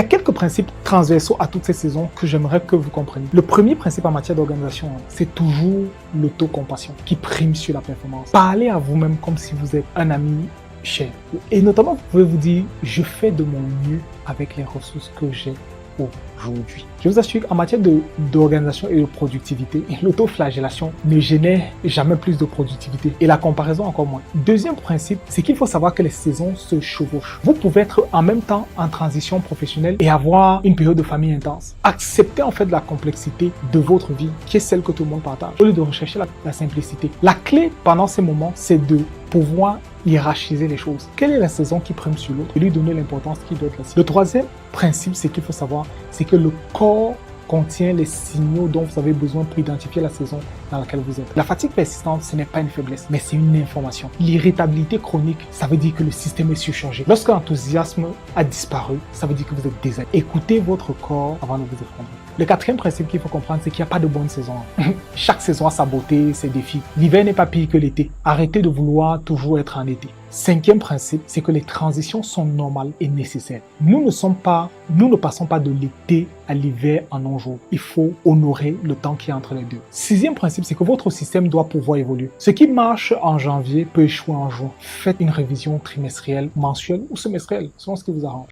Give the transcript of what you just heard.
Il y a quelques principes transversaux à toutes ces saisons que j'aimerais que vous compreniez. Le premier principe en matière d'organisation, c'est toujours l'autocompassion qui prime sur la performance. Parlez à vous-même comme si vous êtes un ami cher. Et notamment, vous pouvez vous dire, je fais de mon mieux avec les ressources que j'ai aujourd'hui. Je vous assure qu'en matière d'organisation et de productivité, l'autoflagellation ne génère jamais plus de productivité et la comparaison encore moins. Deuxième principe, c'est qu'il faut savoir que les saisons se chevauchent. Vous pouvez être en même temps en transition professionnelle et avoir une période de famille intense. Acceptez en fait la complexité de votre vie, qui est celle que tout le monde partage, au lieu de rechercher la simplicité. La clé pendant ces moments, c'est de pouvoir hiérarchiser les choses. Quelle est la saison qui prime sur l'autre et lui donner l'importance qui doit être la sienne. Le troisième principe, c'est qu'il faut savoir, c'est que le corps contient les signaux dont vous avez besoin pour identifier la saison dans laquelle vous êtes. La fatigue persistante, ce n'est pas une faiblesse, mais c'est une information. L'irritabilité chronique, ça veut dire que le système est surchargé. Lorsque l'enthousiasme a disparu, ça veut dire que vous êtes désaligné. Écoutez votre corps avant de vous effondrer. Le quatrième principe qu'il faut comprendre, c'est qu'il n'y a pas de bonne saison. Chaque saison a sa beauté, ses défis. L'hiver n'est pas pire que l'été. Arrêtez de vouloir toujours être en été. Cinquième principe, c'est que les transitions sont normales et nécessaires. Nous ne passons pas de l'été à l'hiver en un jour. Il faut honorer le temps qui est entre les deux. Sixième principe, c'est que votre système doit pouvoir évoluer. Ce qui marche en janvier peut échouer en juin. Faites une révision trimestrielle, mensuelle ou semestrielle, selon ce qui vous arrange.